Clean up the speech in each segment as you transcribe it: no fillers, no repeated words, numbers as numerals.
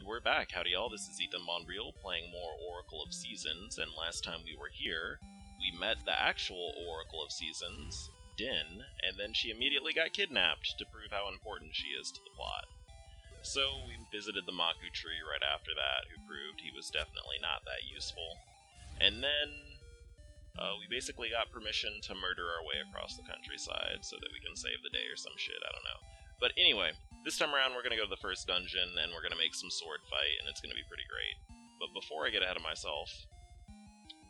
we're back. Howdy y'all, this is Ethan Bonreal playing more Oracle of Seasons, and last time we were here, we met the actual Oracle of Seasons, Din, and then she immediately got kidnapped to prove how important she is to the plot. So we visited the Maku tree right after that, who proved he was definitely not that useful. And then we basically got permission to murder our way across the countryside so that we can save the day or some shit, I don't know. But anyway, this time around we're going to go to the first dungeon and we're going to make some sword fight, and it's going to be pretty great. But before I get ahead of myself,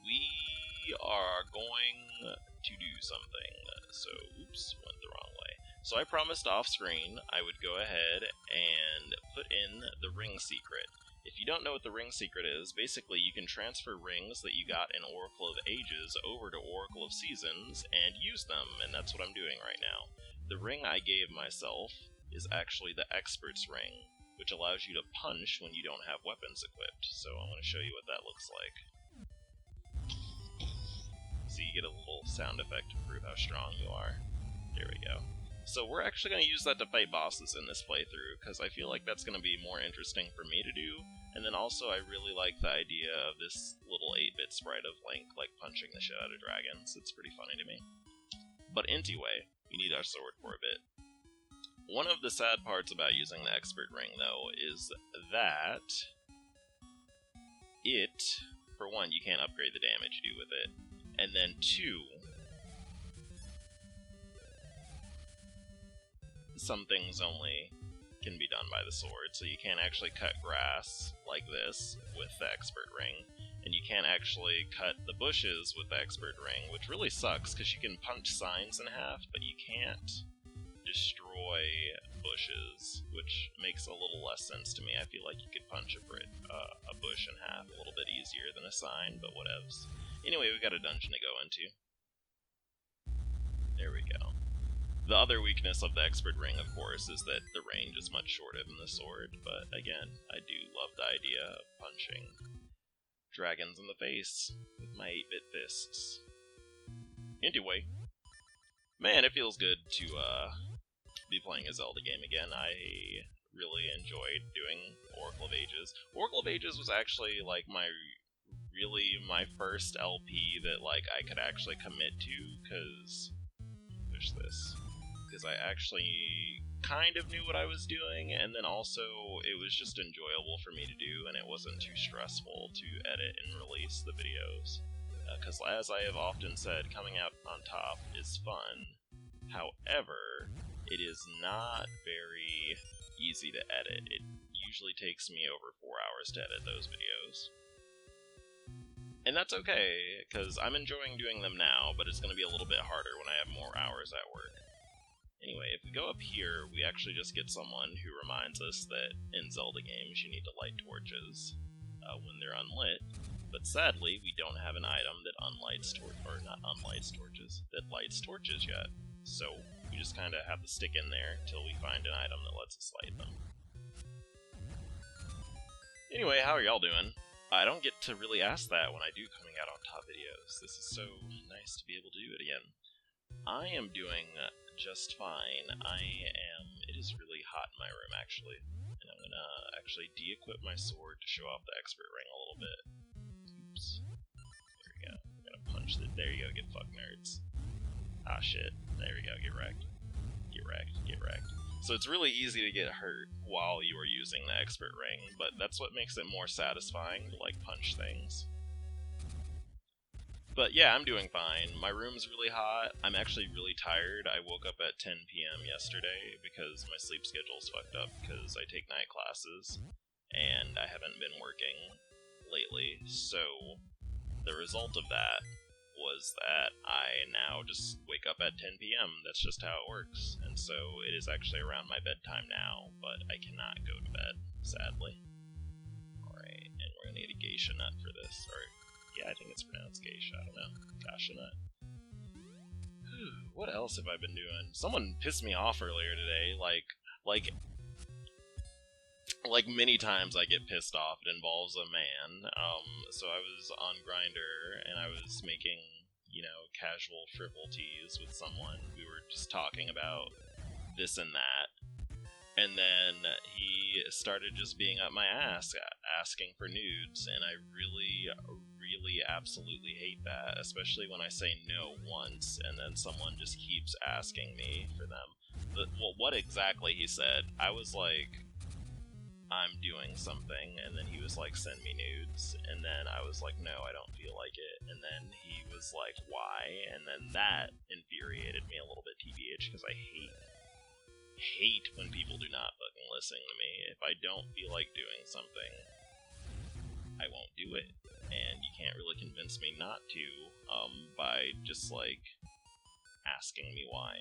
we are going to do something. So, oops, went the wrong way. So I promised off screen I would go ahead and put in the ring secret. If you don't know what the ring secret is, basically you can transfer rings that you got in Oracle of Ages over to Oracle of Seasons and use them, and that's what I'm doing right now. The ring I gave myself is actually the Expert's Ring, which allows you to punch when you don't have weapons equipped. So I'm going to show you what that looks like. So you get a little sound effect to prove how strong you are. There we go. So we're actually going to use that to fight bosses in this playthrough, because I feel like that's going to be more interesting for me to do, and then also I really like the idea of this little 8-bit sprite of Link, like, punching the shit out of dragons. It's pretty funny to me. But anyway, we need our sword for a bit. One of the sad parts about using the Expert Ring, though, is that it, for one, you can't upgrade the damage you do with it, and then two, some things only can be done by the sword, so you can't actually cut grass like this with the Expert Ring, and you can't actually cut the bushes with the Expert Ring, which really sucks, because you can punch signs in half, but you can't destroy bushes, which makes a little less sense to me. I feel like you could punch a bush in half a little bit easier than a sign, but whatevs. Anyway, we got a dungeon to go into. There we go. The other weakness of the Expert Ring, of course, is that the range is much shorter than the sword, but again, I do love the idea of punching dragons in the face with my 8-bit fists. Anyway, man, it feels good to be playing a Zelda game again. I really enjoyed doing Oracle of Ages. Oracle of Ages was actually like my first LP that like I could actually commit to, because I actually kind of knew what I was doing, and then also it was just enjoyable for me to do, and it wasn't too stressful to edit and release the videos. Because as I have often said, coming out on top is fun. However, it is not very easy to edit. It usually takes me over 4 hours to edit those videos. And that's okay, because I'm enjoying doing them now, but it's going to be a little bit harder when I have more hours at work. Anyway, if we go up here, we actually just get someone who reminds us that in Zelda games you need to light torches when they're unlit, but sadly we don't have an item that lights torches yet, so we just kind of have to stick in there till we find an item that lets us light them. Anyway, how are y'all doing? I don't get to really ask that when I do coming out on top videos. This is so nice to be able to do it again. I am doing just fine. It is really hot in my room, actually. And I'm gonna actually de-equip my sword to show off the Expert Ring a little bit. Oops. There we go. I'm gonna punch it. There you go, get fucked, nerds. Ah, shit. There we go, get wrecked. Get wrecked, get wrecked. So it's really easy to get hurt while you are using the Expert Ring, but that's what makes it more satisfying to, like, punch things. But yeah, I'm doing fine. My room's really hot. I'm actually really tired. I woke up at 10 p.m. yesterday because my sleep schedule's fucked up because I take night classes, and I haven't been working lately, so the result of that was that I now just wake up at 10 p.m. That's just how it works, and so it is actually around my bedtime now, but I cannot go to bed, sadly. Alright, and we're gonna need a geisha nut for this, or yeah, I think it's pronounced geisha, I don't know. Geisha nut. What else have I been doing? Someone pissed me off earlier today, like many times I get pissed off, it involves a man. So I was on Grindr, and I was making, you know, casual frivolities with someone. We were just talking about this and that, And then he started just being up my ass, asking for nudes, and I really, really absolutely hate that, especially when I say no once, and then someone just keeps asking me for them. Well, what exactly he said, I was like, I'm doing something, and then he was like, send me nudes, and then I was like, no, I don't feel like it, and then he was like, why? And then that infuriated me a little bit, TBH, because I hate when people do not fucking listen to me. If I don't feel like doing something, I won't do it, and you can't really convince me not to, by just like asking me why.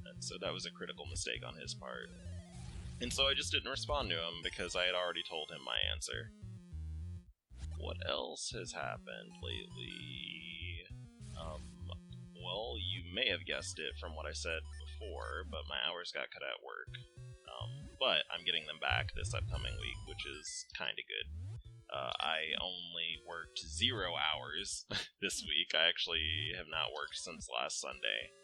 And so that was a critical mistake on his part. And so I just didn't respond to him because I had already told him my answer. What else has happened lately? Well, you may have guessed it from what I said before, but my hours got cut at work. But I'm getting them back this upcoming week, which is kind of good. I only worked 0 hours this week. I actually have not worked since last Sunday,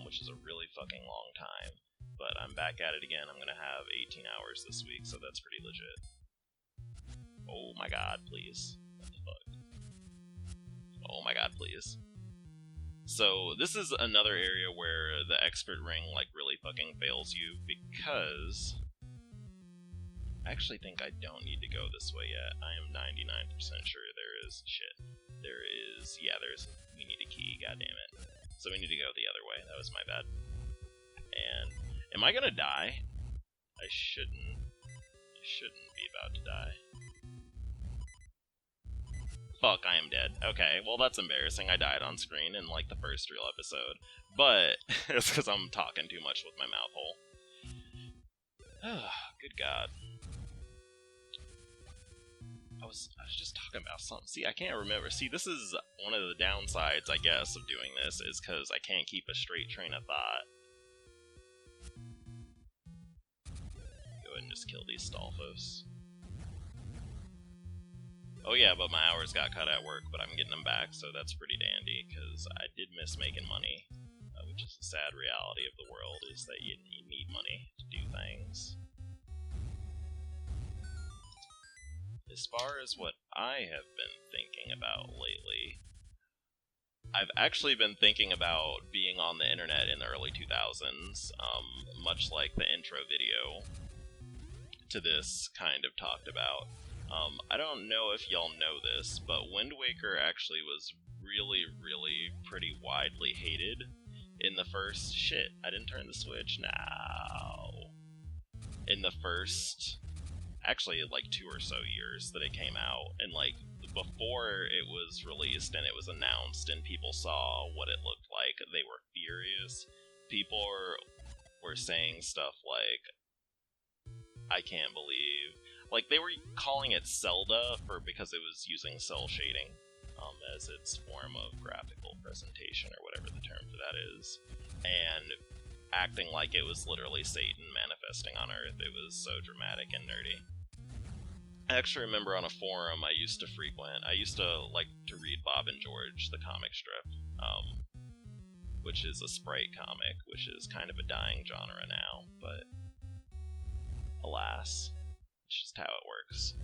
which is a really fucking long time. But I'm back at it again. I'm gonna have 18 hours this week, so that's pretty legit. Oh my god, please. What the fuck? Oh my god, please. So, this is another area where the expert ring, like, really fucking fails you, because I actually think I don't need to go this way yet. I am 99% sure there is shit. There is, yeah, we need a key, goddammit. So we need to go the other way, that was my bad. And am I gonna die? I shouldn't be about to die. Fuck, I am dead. Okay, well that's embarrassing. I died on screen in like the first real episode. But it's because I'm talking too much with my mouth hole. Good god. I was just talking about something. See, I can't remember. See, this is one of the downsides, I guess, of doing this, is because I can't keep a straight train of thought. Go ahead and just kill these Stalfos. Oh yeah, but my hours got cut at work, but I'm getting them back, so that's pretty dandy, because I did miss making money, which is the sad reality of the world, is that you need money to do things. As far as what I have been thinking about lately, I've actually been thinking about being on the internet in the early 2000s, much like the intro video to this kind of talked about. I don't know if y'all know this, but Wind Waker actually was really, really pretty widely hated in the first... Shit, I didn't turn the switch? No. In the first... Actually, like 2 or so years that it came out, and like before it was released and it was announced and people saw what it looked like, they were furious. People were saying stuff like, I can't believe... Like, they were calling it Zelda because it was using cell shading as its form of graphical presentation, or whatever the term for that is, and acting like it was literally Satan manifesting on Earth. It was so dramatic and nerdy. I actually remember on a forum I used to frequent, I used to like to read Bob and George, the comic strip, which is a sprite comic, which is kind of a dying genre now, but alas, it's just how it works.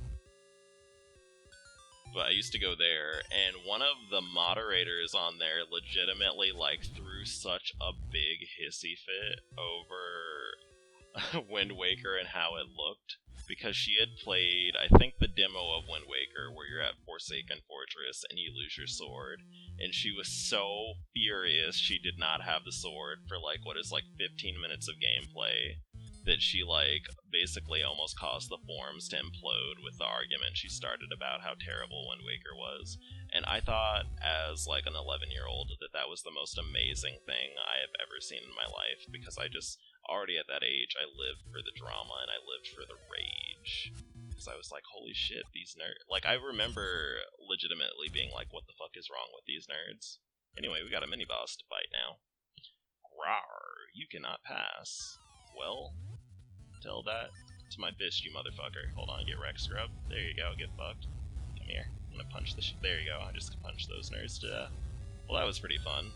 But I used to go there, and one of the moderators on there legitimately like threw such a big hissy fit over Wind Waker and how it looked, because she had played, I think, the demo of Wind Waker where you're at Forsaken Fortress and you lose your sword, and she was so furious she did not have the sword for like what is like 15 minutes of gameplay, that she like basically almost caused the forums to implode with the argument she started about how terrible Wind Waker was. And I thought, as like an 11-year-old, that that was the most amazing thing I have ever seen in my life, because I just, already at that age, I lived for the drama and I lived for the rage. Because I was like, holy shit, these nerds... Like, I remember legitimately being like, what the fuck is wrong with these nerds? Anyway, we got a mini-boss to fight now. Rawr, you cannot pass. Well, tell that to my fist, you motherfucker. Hold on, get wrecked, scrub. There you go, get fucked. Come here. I'm gonna punch the shit. There you go, I just punched those nerds to death. Well, that was pretty fun.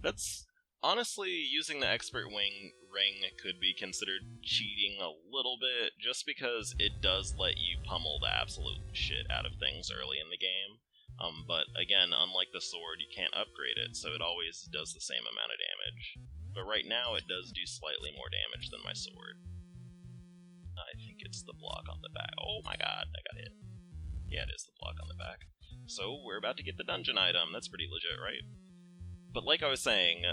That's Honestly, using the expert ring could be considered cheating a little bit, just because it does let you pummel the absolute shit out of things early in the game. But again, unlike the sword, you can't upgrade it, so it always does the same amount of damage. But right now, it does do slightly more damage than my sword. I think it's the block on the back. Oh my god, I got hit. Yeah, it is the block on the back. So, we're about to get the dungeon item. That's pretty legit, right? But like I was saying,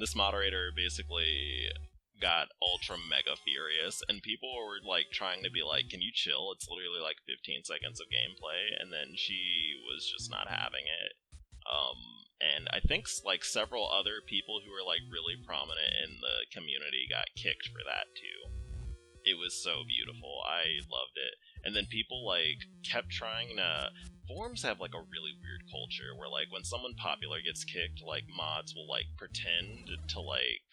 this moderator basically got ultra mega furious, and people were like trying to be like, can you chill? It's literally like 15 seconds of gameplay, and then she was just not having it. And I think like several other people who were like really prominent in the community got kicked for that too. It was so beautiful. I loved it. And then people like kept trying to. Forums have like a really weird culture where like when someone popular gets kicked, like mods will like pretend to like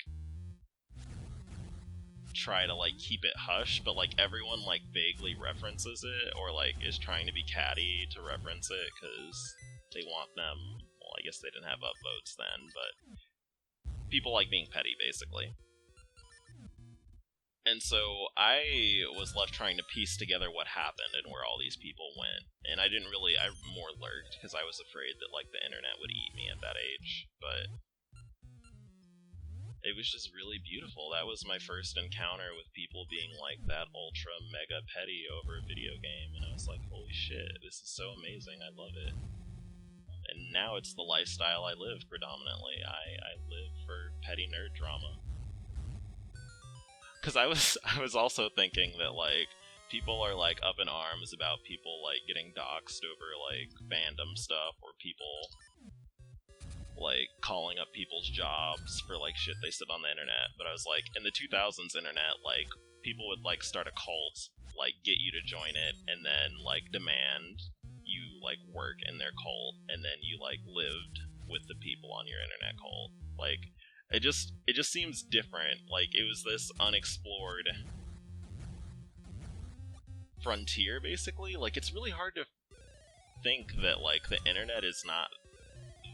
try to like keep it hush, but like everyone like vaguely references it or like is trying to be catty to reference it because they want them. Well, I guess they didn't have upvotes then, but people like being petty basically. And so I was left trying to piece together what happened and where all these people went. And I more lurked because I was afraid that like the internet would eat me at that age. But it was just really beautiful. That was my first encounter with people being like that ultra mega petty over a video game. And I was like, holy shit, this is so amazing. I love it. And now it's the lifestyle I live predominantly. I live for petty nerd drama. Because I was also thinking that, like, people are, like, up in arms about people, like, getting doxxed over, like, fandom stuff, or people, like, calling up people's jobs for, like, shit they said on the internet. But I was like, in the 2000s internet, like, people would, like, start a cult, like, get you to join it, and then, like, demand you, like, work in their cult, and then you, like, lived with the people on your internet cult. Like, it just seems different. Like, it was this unexplored frontier, basically. Like, it's really hard to think that, like, the internet is not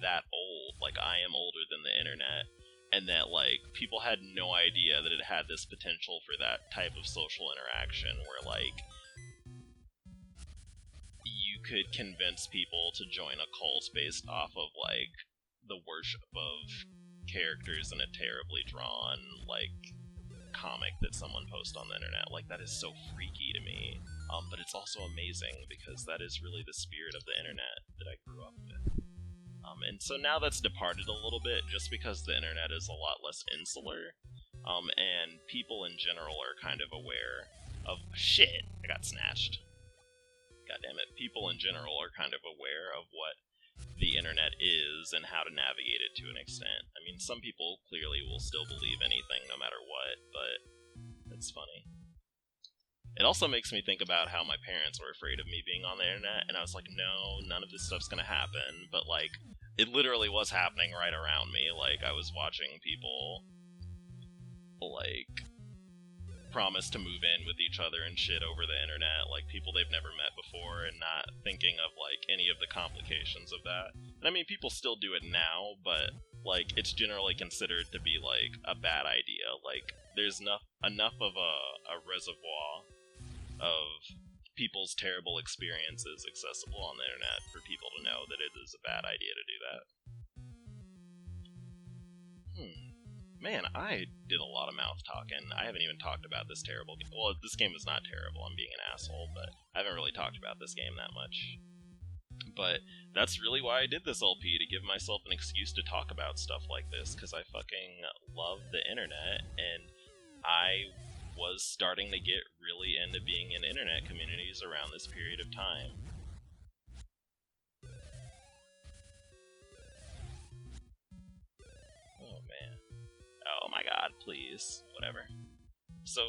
that old. Like, I am older than the internet. And that, like, people had no idea that it had this potential for that type of social interaction where, like, you could convince people to join a cult based off of, like, the worship of characters in a terribly drawn, like, comic that someone posts on the internet. Like, that is so freaky to me. But it's also amazing because that is really the spirit of the internet that I grew up with. And so now that's departed a little bit just because the internet is a lot less insular. And people in general are kind of aware of shit. I got snatched. God damn it. People in general are kind of aware of what the internet is and how to navigate it to an extent. I mean, some people clearly will still believe anything no matter what, but it's funny. It also makes me think about how my parents were afraid of me being on the internet, and I was like, no, none of this stuff's gonna happen, but like, it literally was happening right around me. Like, I was watching people, like, promise to move in with each other and shit over the internet, like people they've never met before, and not thinking of like any of the complications of that. And I mean, people still do it now, but like it's generally considered to be like a bad idea. Like there's enough of a reservoir of people's terrible experiences accessible on the internet for people to know that it is a bad idea to do that. Man, I did a lot of mouth talking. I haven't even talked about this terrible game. Well, this game is not terrible, I'm being an asshole, but I haven't really talked about this game that much. But that's really why I did this LP, to give myself an excuse to talk about stuff like this, because I fucking love the internet, and I was starting to get really into being in internet communities around this period of time. Oh man. Oh my god, please. Whatever. So,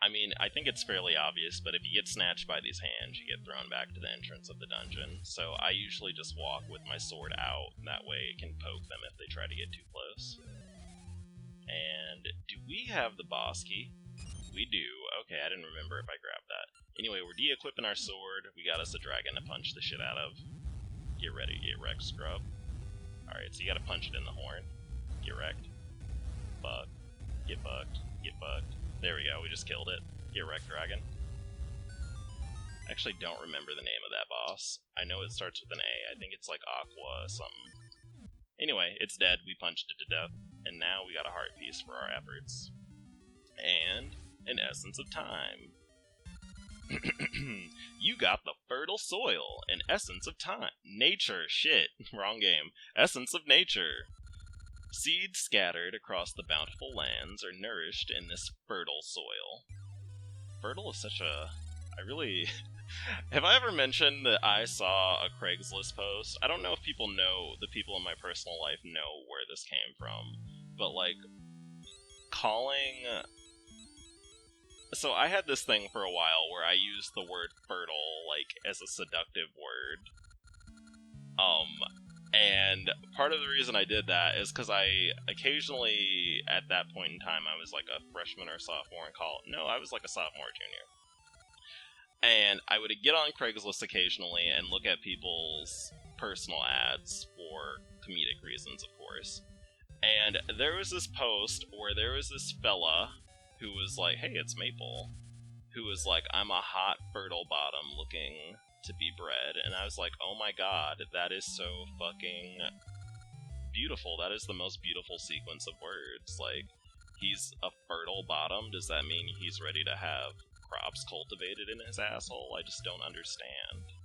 I mean, I think it's fairly obvious, but if you get snatched by these hands, you get thrown back to the entrance of the dungeon. So I usually just walk with my sword out, that way it can poke them if they try to get too close. And do we have the boss key? We do. Okay, I didn't remember if I grabbed that. Anyway, we're de-equipping our sword. We got us a dragon to punch the shit out of. Get ready to get wrecked, scrub. Alright, so you gotta punch it in the horn. Get wrecked. fucked. Get fucked. Get fucked. There we go, we just killed it. Get wrecked, dragon. I actually don't remember the name of that boss. I know it starts with an A. I think it's like Aqua something. Anyway, it's dead. We punched it to death. And now we got a heart piece for our efforts. And an essence of time. You got the fertile soil, an essence of time. Nature, shit, wrong game. Essence of nature. Seeds scattered across the bountiful lands are nourished in this fertile soil. Fertile is such a... I really... Have I ever mentioned that I saw a Craigslist post? I don't know if people know, the people in my personal life know where this came from, but like, calling... So I had this thing for a while where I used the word fertile, like, as a seductive word. And part of the reason I did that is because I occasionally, at that point in time, I was like a freshman or sophomore in college. No, I was like a sophomore, junior. And I would get on Craigslist occasionally and look at people's personal ads for comedic reasons, of course. And there was this post where there was this fella who was like, hey, it's Maple, who was like, I'm a hot, fertile bottom looking to be bred. And I was like, oh my god, that is so fucking beautiful. That is the most beautiful sequence of words. Like, he's a fertile bottom? Does that mean he's ready to have crops cultivated in his asshole? I just don't understand.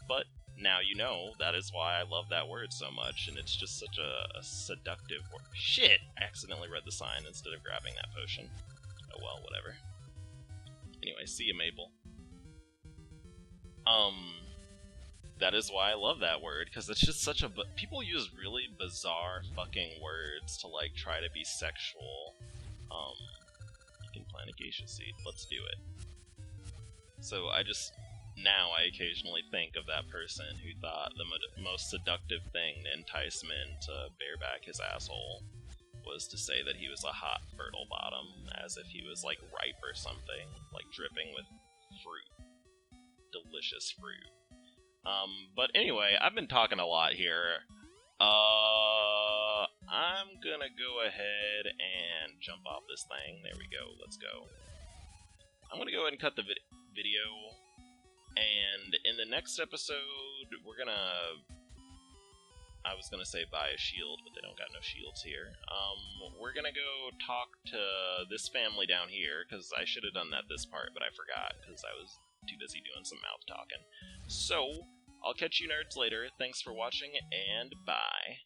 But now you know, that is why I love that word so much, and it's just such a seductive word. Shit! I accidentally read the sign instead of grabbing that potion. Oh well, whatever. Anyway, see you, Maple. That is why I love that word, because it's just such a... People use really bizarre fucking words to, like, try to be sexual. You can plant a geisha seed. Let's do it. So now I occasionally think of that person who thought the most seductive thing to entice men to bareback his asshole was to say that he was a hot, fertile bottom, as if he was, like, ripe or something, like dripping with fruit. Delicious fruit. But anyway, I've been talking a lot here. I'm gonna go ahead and jump off this thing. There we go, let's go. I'm gonna go ahead and cut the video, and in the next episode, we're gonna... I was gonna say buy a shield, but they don't got no shields here. We're gonna go talk to this family down here, because I should have done that this part, but I forgot, because I was too busy doing some mouth talking. So, I'll catch you nerds later. Thanks for watching, and bye.